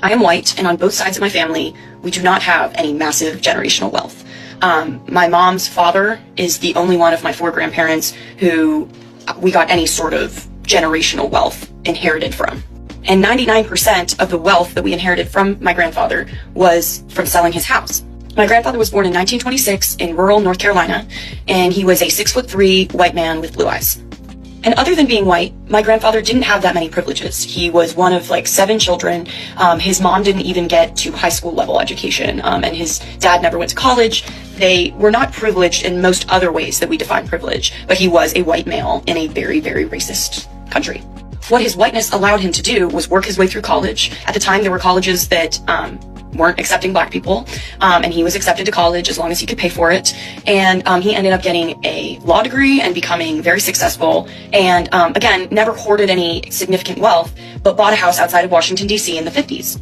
I am white, and on both sides of my family, we do not have any massive generational wealth. My mom's father is the only one of my 4 grandparents who we got any sort of generational wealth inherited from. And 99% of the wealth that we inherited from my grandfather was from selling his house. My grandfather was born in 1926 in rural North Carolina, and he was a 6'3" white man with blue eyes. And other than being white, my grandfather didn't have that many privileges. He was one of like 7 children. His mom didn't even get to high school level education, and his dad never went to college. They were not privileged in most other ways that we define privilege, but he was a white male in a very, very racist country. What his whiteness allowed him to do was work his way through college. At the time, there were colleges that weren't accepting black people, and he was accepted to college as long as he could pay for it. And he ended up getting a law degree and becoming very successful, and again, never hoarded any significant wealth, but bought a house outside of Washington, D.C. in the 50s.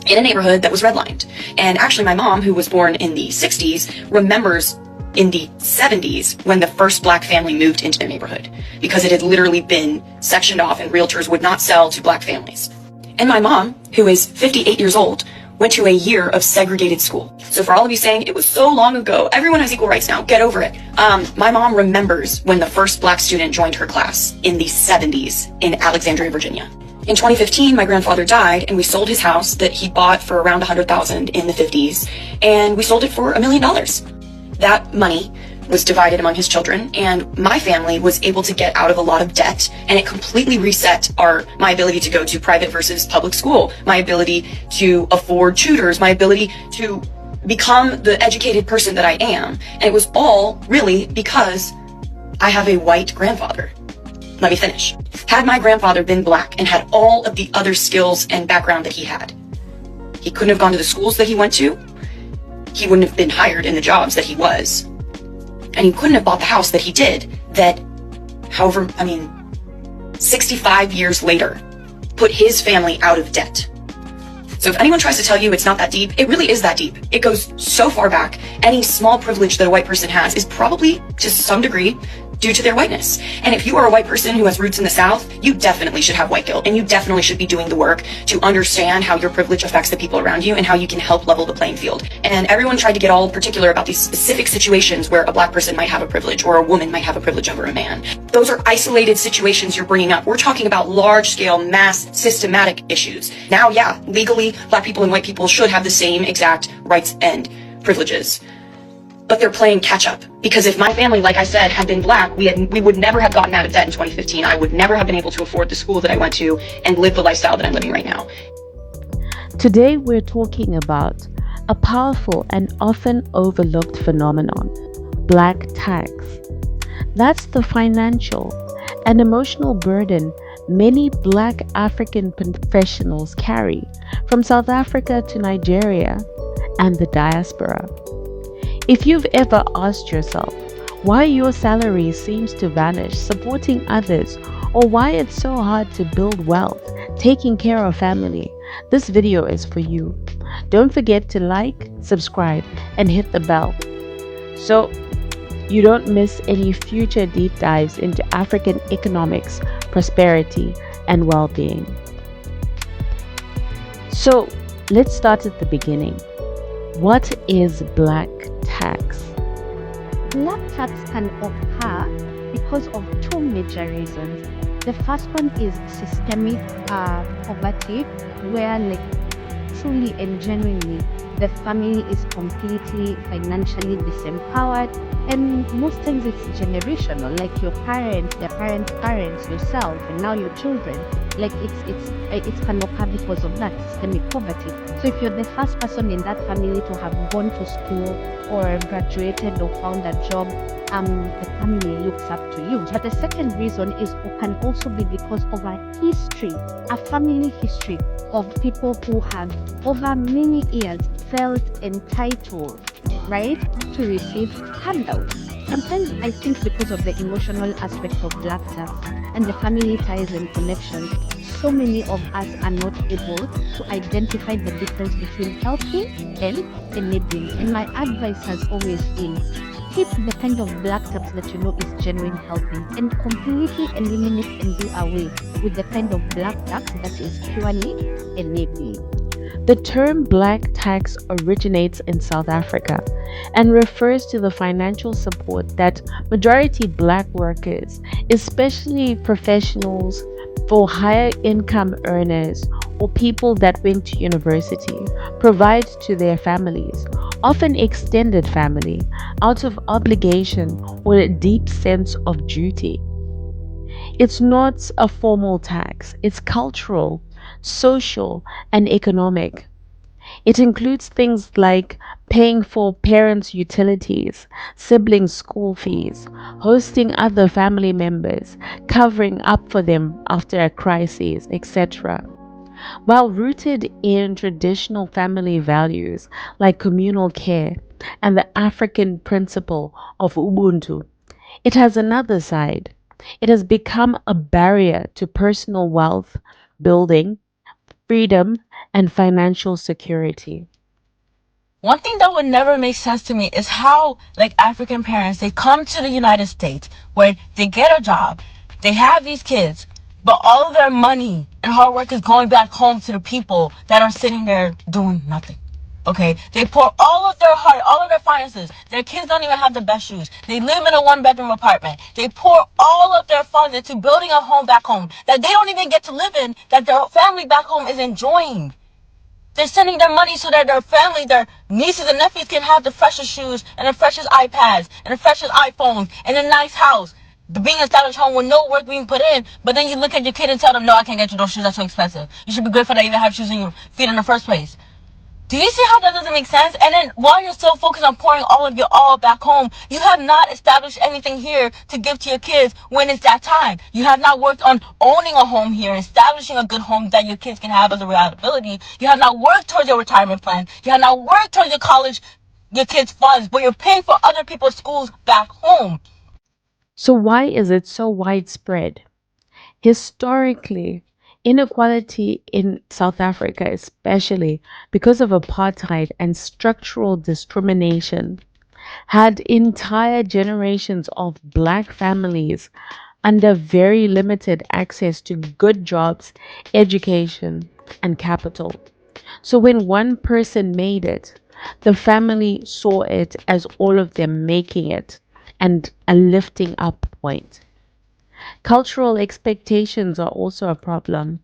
In a neighborhood that was redlined. And actually my mom, who was born in the 60s, remembers in the 70s when the first black family moved into the neighborhood, because it had literally been sectioned off and realtors would not sell to black families. And my mom, who is 58 years old, went to a year of segregated school. So for all of you saying it was so long ago, everyone has equal rights now, get over it. My mom remembers when the first black student joined her class in the 70s in Alexandria, Virginia. In 2015, my grandfather died, and we sold his house that he bought for around $100,000 in the 50s, and we sold it for $1 million. That money was divided among his children, and my family was able to get out of a lot of debt, and it completely reset my ability to go to private versus public school, my ability to afford tutors, my ability to become the educated person that I am. And it was all really because I have a white grandfather. Let me finish. Had my grandfather been black and had all of the other skills and background that he had, he couldn't have gone to the schools that he went to, he wouldn't have been hired in the jobs that he was, and he couldn't have bought the house that he did that, 65 years later, put his family out of debt. So if anyone tries to tell you it's not that deep, it really is that deep. It goes so far back. Any small privilege that a white person has is probably, to some degree, due to their whiteness. And if you are a white person who has roots in the South, you definitely should have white guilt, and you definitely should be doing the work to understand how your privilege affects the people around you and how you can help level the playing field. And everyone tried to get all particular about these specific situations where a black person might have a privilege or a woman might have a privilege over a man. Those are isolated situations you're bringing up. We're talking about large-scale, mass, systematic issues. Now, yeah, legally, black people and white people should have the same exact rights and privileges. But they're playing catch up, because if my family, like I said, had been black, we would never have gotten out of debt in 2015. I would never have been able to afford the school that I went to and live the lifestyle that I'm living right now. Today we're talking about a powerful and often overlooked phenomenon, black tax. That's the financial and emotional burden many black African professionals carry from South Africa to Nigeria and the diaspora. If you've ever asked yourself why your salary seems to vanish supporting others, or why it's so hard to build wealth taking care of family, this video is for you. Don't forget to like, subscribe, and hit the bell so you don't miss any future deep dives into African economics, prosperity, and well-being. So let's start at the beginning. What is black tax? Black tax can occur because of 2 major reasons. The first one is systemic poverty, where truly and genuinely the family is completely financially disempowered, and most times it's generational, like your parents, their parents, yourself, and now your children. It can occur because of that systemic poverty. So if you're the first person in that family to have gone to school or graduated or found a job, the family looks up to you. But the second reason can also be because of a family history of people who have over many years felt entitled, right, to receive handouts. Sometimes I think because of the emotional aspect of black tax and the family ties and connections, so many of us are not able to identify the difference between helping and enabling. And my advice has always been, keep the kind of black tax that you know is genuine helping, and completely eliminate and do away with the kind of black tax that is purely enabling. The term black tax originates in South Africa and refers to the financial support that majority black workers, especially professionals for higher income earners or people that went to university, provide to their families, often extended family, out of obligation or a deep sense of duty. It's not a formal tax, it's cultural, social, and economic. It includes things like paying for parents' utilities, siblings' school fees, hosting other family members, covering up for them after a crisis, etc. While rooted in traditional family values like communal care and the African principle of Ubuntu, it has another side. It has become a barrier to personal wealth building, freedom, and financial security. One thing that would never make sense to me is how, like, African parents, they come to the United States where they get a job, they have these kids, but all of their money and hard work is going back home to the people that are sitting there doing nothing. Okay, they pour all of their heart, all of their finances. Their kids don't even have the best shoes. They live in a one-bedroom apartment. They pour all of their funds into building a home back home that they don't even get to live in, that their family back home is enjoying. They're sending their money so that their family, their nieces and nephews can have the freshest shoes and the freshest iPads and the freshest iPhones and a nice house. Being established home with no work being put in, but then you look at your kid and tell them, no, I can't get you those shoes, that's too expensive. You should be grateful that you even have shoes in your feet in the first place. Do you see how that doesn't make sense? And then while you're still focused on pouring all of your all back home, you have not established anything here to give to your kids when it's that time. You have not worked on owning a home here, establishing a good home that your kids can have as a reliability. You have not worked towards your retirement plan. You have not worked towards your college, your kids' funds, but you're paying for other people's schools back home. So, why is it so widespread? Historically, inequality in South Africa, especially because of apartheid and structural discrimination, had entire generations of black families under very limited access to good jobs, education, and capital. So when one person made it, the family saw it as all of them making it and a lifting up point. Cultural expectations are also a problem.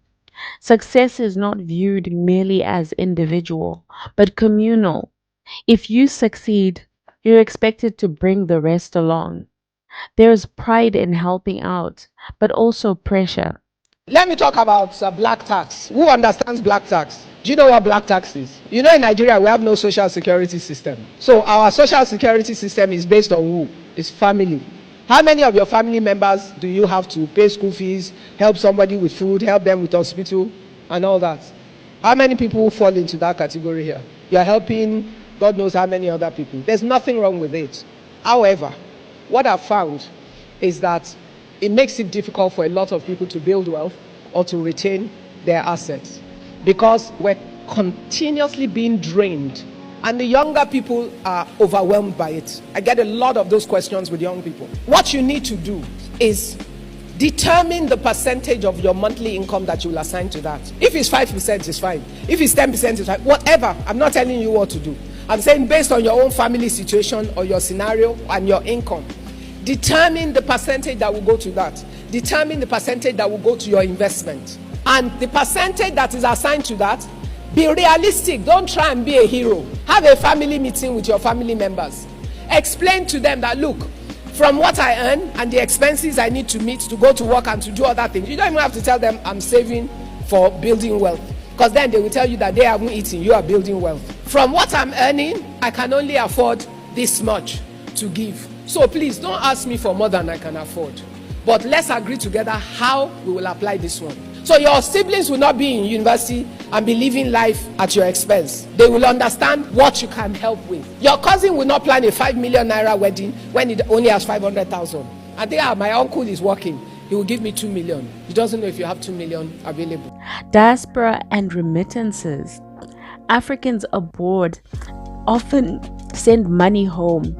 Success is not viewed merely as individual, but communal. If you succeed, you're expected to bring the rest along. There's pride in helping out, but also pressure. Let me talk about black tax. Who understands black tax? Do you know what black tax is? You know, in Nigeria, we have no social security system. So our social security system is based on who? It's family. How many of your family members do you have to pay school fees, help somebody with food, help them with hospital, and all that? How many people fall into that category here? You are helping God knows how many other people. There's nothing wrong with it. However, what I've found is that it makes it difficult for a lot of people to build wealth or to retain their assets because we're continuously being drained, and the younger people are overwhelmed by it. I get a lot of those questions with young people. What you need to do is determine the percentage of your monthly income that you will assign to that. If it's 5%, it's fine. If it's 10%, it's fine. Whatever. I'm not telling you what to do. I'm saying based on your own family situation or your scenario and your income, determine the percentage that will go to that. Determine the percentage that will go to your investment. And the percentage that is assigned to that, be realistic. Don't try and be a hero. Have a family meeting with your family members. Explain to them that, look, from what I earn and the expenses I need to meet to go to work and to do other things, you don't even have to tell them I'm saving for building wealth. Because then they will tell you that they haven't eaten, you are building wealth. From what I'm earning, I can only afford this much to give. So please don't ask me for more than I can afford. But let's agree together how we will apply this one. So your siblings will not be in university and be living life at your expense. They will understand what you can help with. Your cousin will not plan a 5 million naira wedding when it only has 500,000. And there, my uncle is working. He will give me 2 million. He doesn't know if you have 2 million available. Diaspora and remittances. Africans abroad often send money home,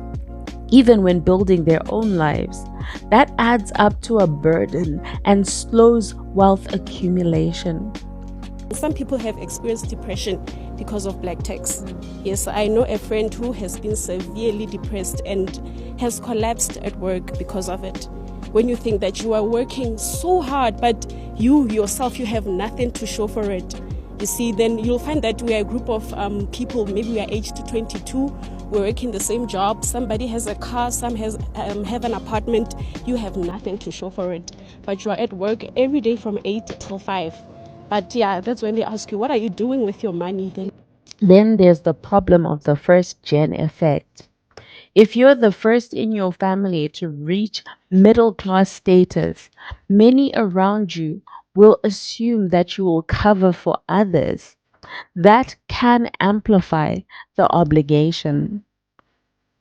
even when building their own lives. That adds up to a burden and slows wealth accumulation. Some people have experienced depression because of black tax. Yes, I know a friend who has been severely depressed and has collapsed at work because of it. When you think that you are working so hard, but you yourself, you have nothing to show for it. You see, then you'll find that we are a group of people, maybe we are aged 22, we're working the same job, somebody has a car, some have an apartment, you have nothing to show for it. But you are at work every day from 8 till 5. But yeah, that's when they ask you, what are you doing with your money? Then there's the problem of the first gen effect. If you're the first in your family to reach middle class status, many around you will assume that you will cover for others. That can amplify the obligation.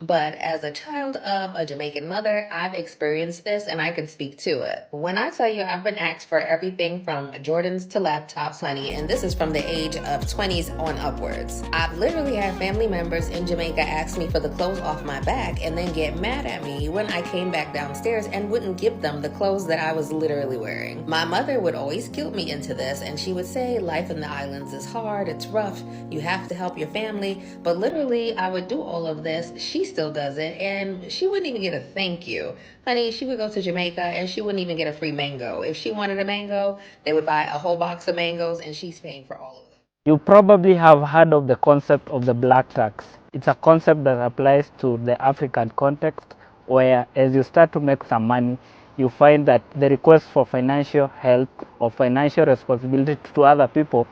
But as a child of a Jamaican mother, I've experienced this and I can speak to it. When I tell you I've been asked for everything from Jordans to laptops, honey, and this is from the age of 20s on upwards. I've literally had family members in Jamaica ask me for the clothes off my back and then get mad at me when I came back downstairs and wouldn't give them the clothes that I was literally wearing. My mother would always guilt me into this and she would say, life in the islands is hard, it's rough, you have to help your family. But literally, I would do all of this. She still does it, and she wouldn't even get a thank you. Honey, she would go to Jamaica and she wouldn't even get a free mango. If she wanted a mango, they would buy a whole box of mangoes and she's paying for all of it. You probably have heard of the concept of the black tax. It's a concept that applies to the African context where as you start to make some money, you find that the request for financial help or financial responsibility to other people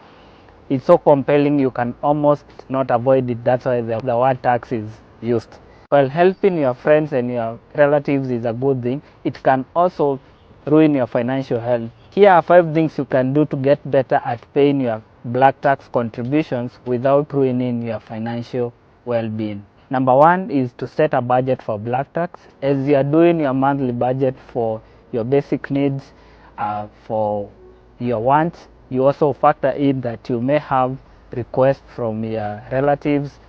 is so compelling you can almost not avoid it. That's why the word tax is used. While helping your friends and your relatives is a good thing, it can also ruin your financial health. Here are 5 things you can do to get better at paying your black tax contributions without ruining your financial well-being. Number 1 is to set a budget for black tax. As you are doing your monthly budget for your basic needs, for your wants, you also factor in that you may have requests from your relatives,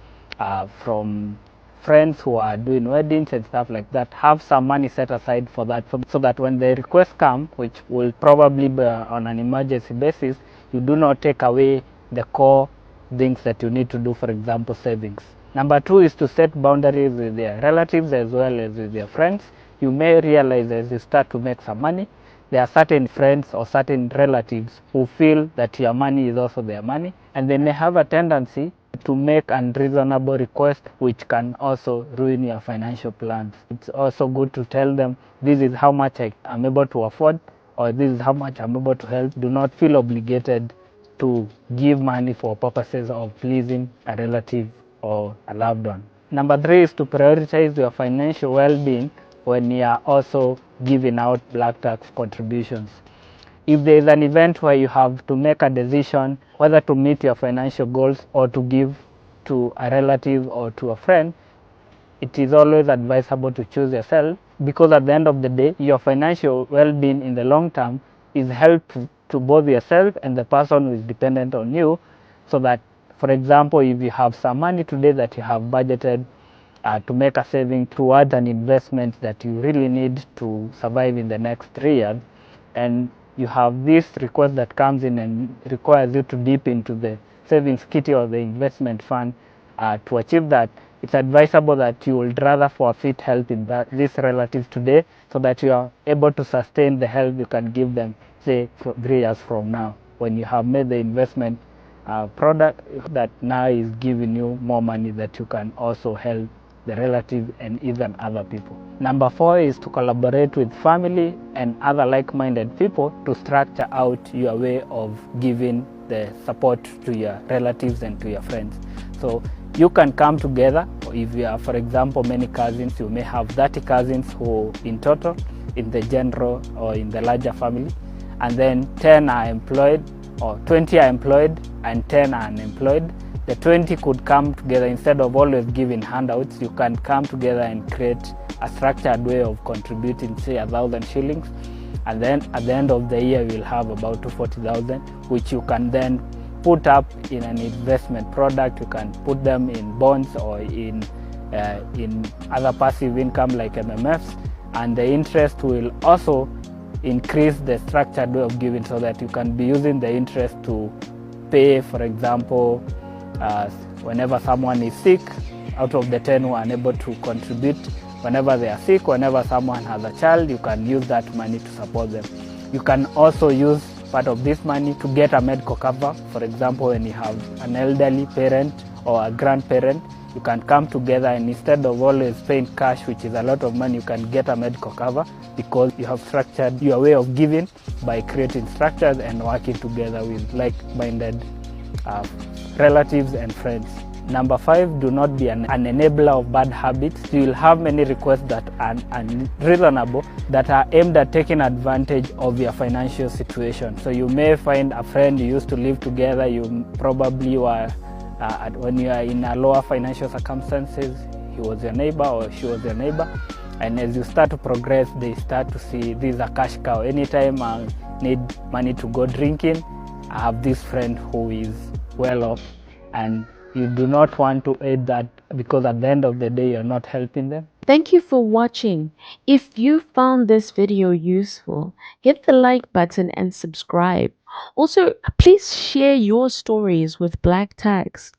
from friends who are doing weddings and stuff like that. Have some money set aside for that, so that when the requests come, which will probably be on an emergency basis, you do not take away the core things that you need to do, for example, savings. Number 2 is to set boundaries with your relatives as well as with your friends. You may realize as you start to make some money, there are certain friends or certain relatives who feel that your money is also their money, and they may have a tendency to make unreasonable requests which can also ruin your financial plans. It's also good to tell them, this is how much I am able to afford, or this is how much I'm able to help. Do not feel obligated to give money for purposes of pleasing a relative or a loved one. Number 3 is to prioritize your financial well-being when you are also giving out black tax contributions. If there is an event where you have to make a decision whether to meet your financial goals or to give to a relative or to a friend, it is always advisable to choose yourself, because at the end of the day, your financial well-being in the long term is helpful to both yourself and the person who is dependent on you. So that, for example, if you have some money today that you have budgeted to make a saving towards an investment that you really need to survive in the next 3 years, and you have this request that comes in and requires you to dip into the savings kitty or the investment fund to achieve that, it's advisable that you would rather forfeit help in these relatives today, so that you are able to sustain the help you can give them, say, for 3 years from now, when you have made the investment product that now is giving you more money that you can also help the relative and even other people. Number 4 is to collaborate with family and other like-minded people to structure out your way of giving the support to your relatives and to your friends. So you can come together. If you are, for example, many cousins, you may have 30 cousins who in total in the general or in the larger family, and then 10 are employed or 20 are employed and 10 are unemployed. The 20 could come together. Instead of always giving handouts, you can come together and create a structured way of contributing, say, 1,000 shillings, and then at the end of the year you'll have about 240,000, which you can then put up in an investment product. You can put them in bonds or in other passive income like MMFs, and the interest will also increase the structured way of giving, so that you can be using the interest to pay, for example, whenever someone is sick, out of the 10 who are unable to contribute, whenever they are sick, whenever someone has a child, you can use that money to support them. You can also use part of this money to get a medical cover. For example, when you have an elderly parent or a grandparent, you can come together, and instead of always paying cash, which is a lot of money, you can get a medical cover because you have structured your way of giving by creating structures and working together with like-minded relatives and friends. Number 5, do not be an enabler of bad habits. You will have many requests that are unreasonable, that are aimed at taking advantage of your financial situation. So you may find a friend you used to live together, you probably were, when you are in a lower financial circumstances, he was your neighbor or she was your neighbor. And as you start to progress, they start to see this is a cash cow. Anytime I need money to go drinking, I have this friend who is well off, and you do not want to aid that, because at the end of the day, you're not helping them. Thank you for watching. If you found this video useful, hit the like button and subscribe. Also, please share your stories with Black Tax.